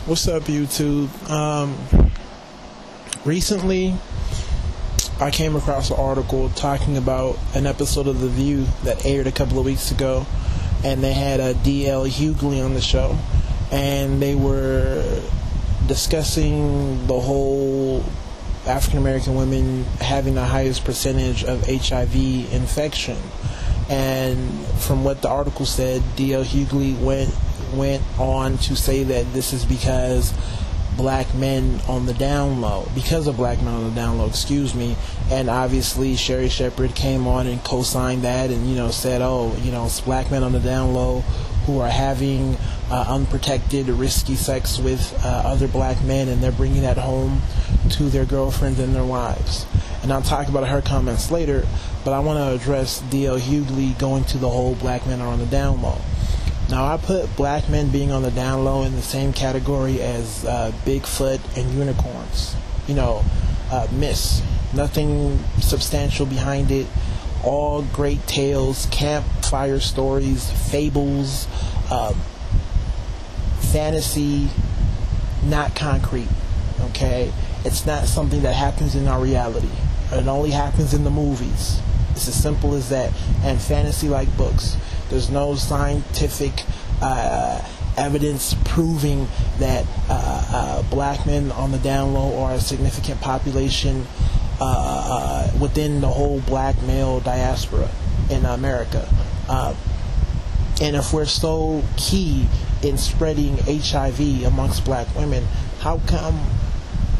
What's up, YouTube? Recently, I came across an article talking about an episode of The View that aired a couple of weeks ago, and they had a D.L. Hugley on the show, and they were discussing the whole African American women having the highest percentage of HIV infection. And from what the article said, D.L. Hugley went on to say that this is because black men on the down low, and obviously Sherry Shepherd came on and co-signed that, and said, it's black men on the down low who are having unprotected, risky sex with other black men, and they're bringing that home to their girlfriends and their wives. And I'll talk about her comments later, but I want to address D.L. Hugley going to the whole black men are on the down low. Now, I put black men being on the down low in the same category as Bigfoot and unicorns. Myths. Nothing substantial behind it. All great tales, campfire stories, fables, fantasy, not concrete. Okay? It's not something that happens in our reality. It only happens in the movies. It's as simple as that. And fantasy like books. There's no scientific evidence proving that black men on the down low are a significant population within the whole black male diaspora in America. And if we're so key in spreading HIV amongst black women, how come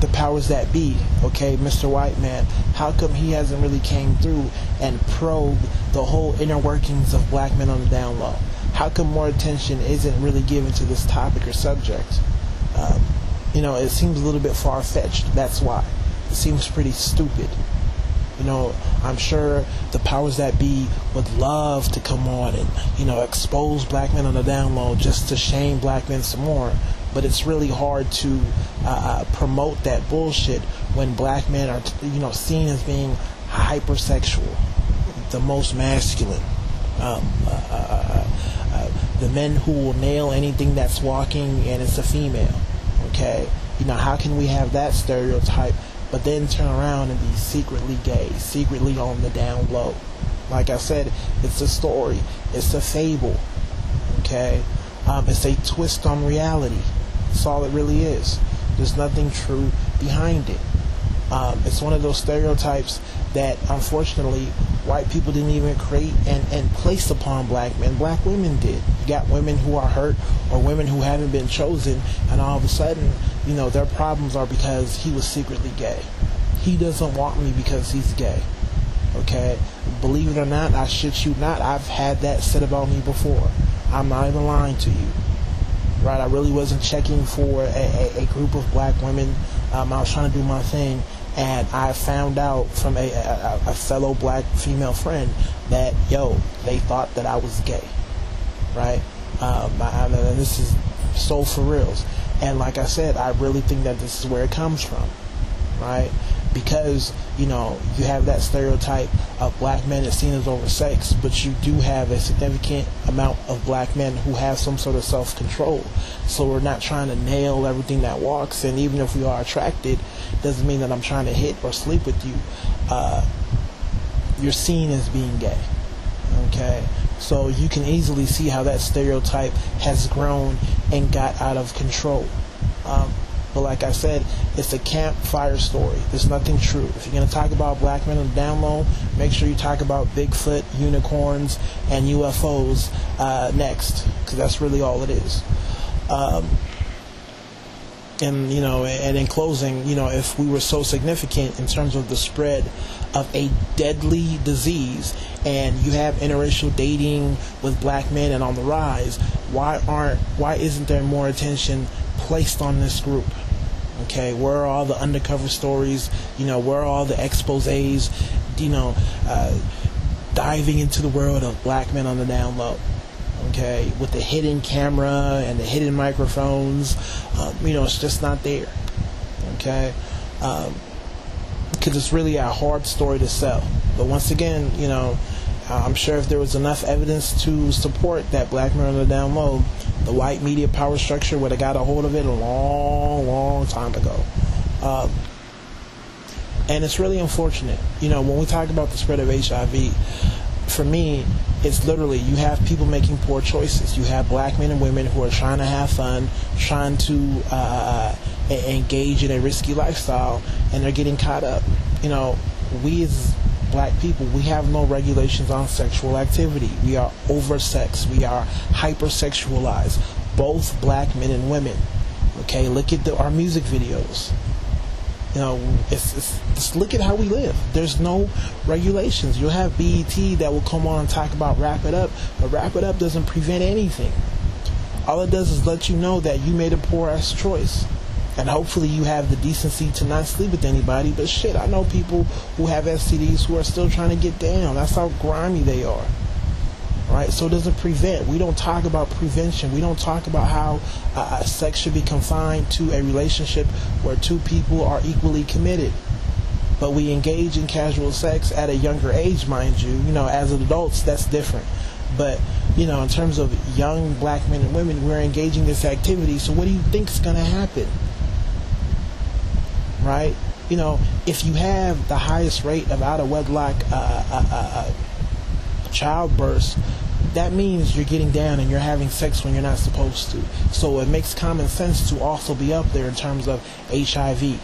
the powers that be, Mr. White Man, how come he hasn't really came through and probed the whole inner workings of black men on the down low? How come more attention isn't really given to this topic or subject? It seems a little bit far-fetched. That's why. It seems pretty stupid. I'm sure the powers that be would love to come on and, expose black men on the down low just to shame black men some more. But it's really hard to promote that bullshit when black men are, seen as being hypersexual, the most masculine, the men who will nail anything that's walking and it's a female. How can we have that stereotype, but then turn around and be secretly gay, secretly on the down low? Like I said, it's a story, it's a fable. It's a twist on reality. That's all it really is. There's nothing true behind it. It's one of those stereotypes that, unfortunately, white people didn't even create and place upon black men. Black women did. You got women who are hurt or women who haven't been chosen, and all of a sudden, their problems are because he was secretly gay. He doesn't want me because he's gay. Believe it or not, I shit you not, I've had that said about me before. I'm not even lying to you. Right, I really wasn't checking for a group of black women. I was trying to do my thing, and I found out from a fellow black female friend that, they thought that I was gay. Right? And this is so for reals. And like I said, I really think that this is where it comes from. Right? Because, you have that stereotype of black men as seen as oversexed, but you do have a significant amount of black men who have some sort of self-control. So we're not trying to nail everything that walks, and even if we are attracted, doesn't mean that I'm trying to hit or sleep with you. You're seen as being gay. So you can easily see how that stereotype has grown and got out of control. But like I said, it's a campfire story. There's nothing true. If you're going to talk about black men on the down low, make sure you talk about Bigfoot, unicorns, and UFOs next, because that's really all it is. And in closing, if we were so significant in terms of the spread of a deadly disease, and you have interracial dating with black men and on the rise, why isn't there more attention placed on this group? Where are all the undercover stories? Where are all the exposés? Diving into the world of black men on the down low. With the hidden camera and the hidden microphones, it's just not there. Because it's really a hard story to sell. But once again, I'm sure if there was enough evidence to support that black men are down low, the white media power structure would have got a hold of it a long time ago. And it's really unfortunate. When we talk about the spread of HIV, for me, it's literally, you have people making poor choices. You have black men and women who are trying to have fun, trying to engage in a risky lifestyle, and they're getting caught up. We as black people, we have no regulations on sexual activity. We are oversexed. We are hypersexualized, both black men and women. Okay, look at our music videos. It's look at how we live. There's no regulations. You'll have BET that will come on and talk about Wrap It Up, but Wrap It Up doesn't prevent anything. All it does is let you know that you made a poor ass choice. And hopefully you have the decency to not sleep with anybody. But shit, I know people who have STDs who are still trying to get down. That's how grimy they are. Right? So it doesn't prevent. We don't talk about prevention. We don't talk about how sex should be confined to a relationship where two people are equally committed. But we engage in casual sex at a younger age, mind you. As adults, that's different. But, in terms of young black men and women, we're engaging in this activity. So what do you think is going to happen? Right? If you have the highest rate of out-of-wedlock childbirths, that means you're getting down and you're having sex when you're not supposed to. So it makes common sense to also be up there in terms of HIV.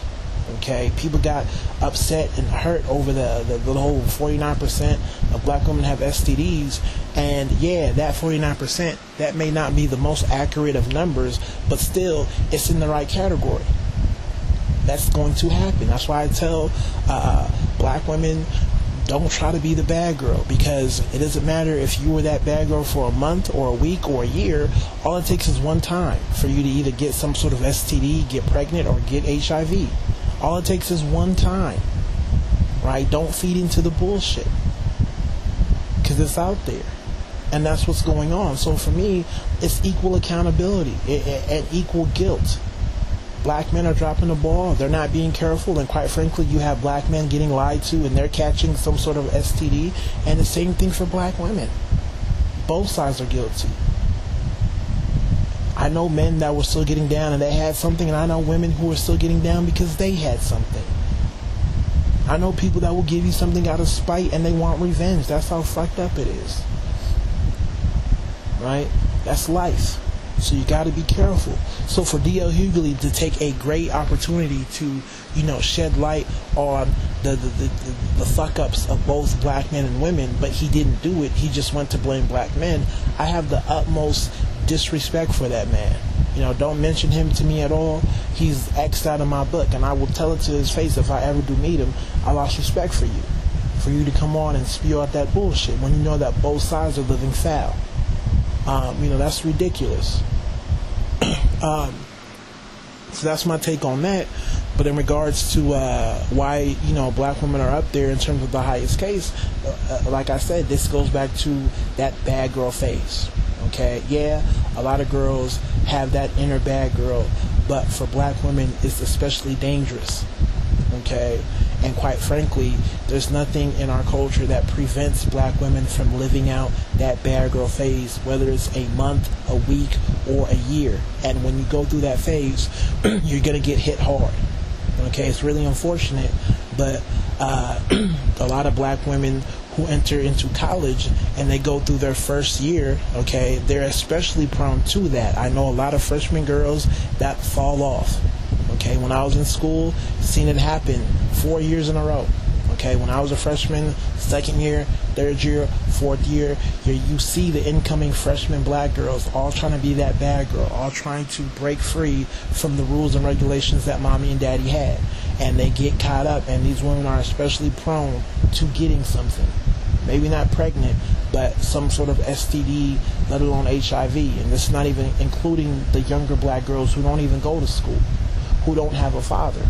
Okay, people got upset and hurt over the whole 49% of black women have STDs, and yeah, that 49%, that may not be the most accurate of numbers, but still, it's in the right category. That's going to happen. That's why I tell black women, don't try to be the bad girl, because it doesn't matter if you were that bad girl for a month or a week or a year. All it takes is one time for you to either get some sort of STD, get pregnant, or get HIV. All it takes is one time, right? Don't feed into the bullshit, because it's out there, and that's what's going on. So for me, it's equal accountability and equal guilt. Black men are dropping the ball. They're not being careful, and quite frankly, you have black men getting lied to, and they're catching some sort of STD, and the same thing for black women. Both sides are guilty. I know men that were still getting down and they had something, and I know women who were still getting down because they had something. I know people that will give you something out of spite and they want revenge. That's how fucked up it is. Right? That's life. So you got to be careful. So for D.L. Hugley to take a great opportunity to, shed light on the fuck-ups of both black men and women, but he didn't do it. He just went to blame black men. I have the utmost disrespect for that man. Don't mention him to me at all. He's X'd out of my book, and I will tell it to his face if I ever do meet him. I lost respect for you. For you to come on and spew out that bullshit when you know that both sides are living foul. That's ridiculous. So that's my take on that. But in regards to why black women are up there in terms of the highest case, like I said, this goes back to that bad girl phase. Okay, yeah, a lot of girls have that inner bad girl, but for black women, it's especially dangerous. Okay, and quite frankly, there's nothing in our culture that prevents black women from living out that bad girl phase, whether it's a month, a week, or a year. And when you go through that phase, you're gonna get hit hard. Okay, it's really unfortunate, but a lot of black women who enter into college and they go through their first year, okay, they're especially prone to that. I know a lot of freshman girls that fall off. Okay, when I was in school, seen it happen 4 years in a row. Okay, when I was a freshman, second year, third year, fourth year, you see the incoming freshman black girls all trying to be that bad girl, all trying to break free from the rules and regulations that mommy and daddy had. And they get caught up, and these women are especially prone to getting something. Maybe not pregnant, but some sort of STD, let alone HIV. And this is not even including the younger black girls who don't even go to school, who don't have a father.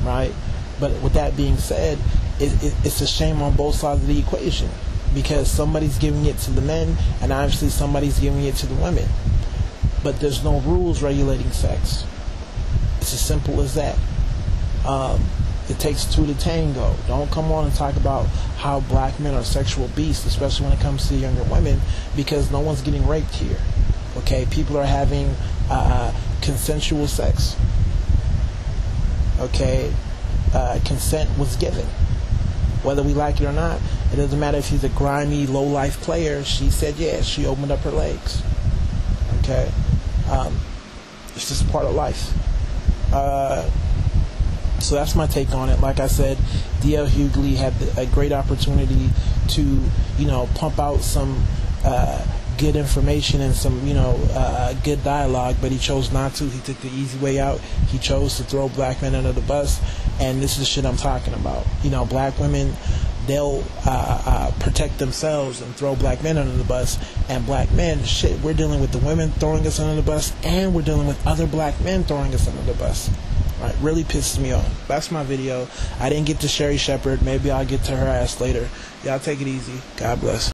Right? But with that being said, it's a shame on both sides of the equation, because somebody's giving it to the men and obviously somebody's giving it to the women. But there's no rules regulating sex. It's as simple as that. It takes two to tango. Don't come on and talk about how black men are sexual beasts, especially when it comes to younger women, because no one's getting raped here. Okay, people are having consensual sex. Okay, consent was given. Whether we like it or not, it doesn't matter if he's a grimy, low-life player. She said yes. She opened up her legs. Okay, it's just part of life. So that's my take on it. Like I said, D.L. Hugley had a great opportunity to, pump out some good information and some, good dialogue, but he chose not to. He took the easy way out. He chose to throw black men under the bus, and this is shit I'm talking about. Black women, they'll protect themselves and throw black men under the bus, and black men, shit, we're dealing with the women throwing us under the bus, and we're dealing with other black men throwing us under the bus. Right, really pisses me off. That's my video. I didn't get to Sherry Shepherd. Maybe I'll get to her ass later. Y'all take it easy. God bless.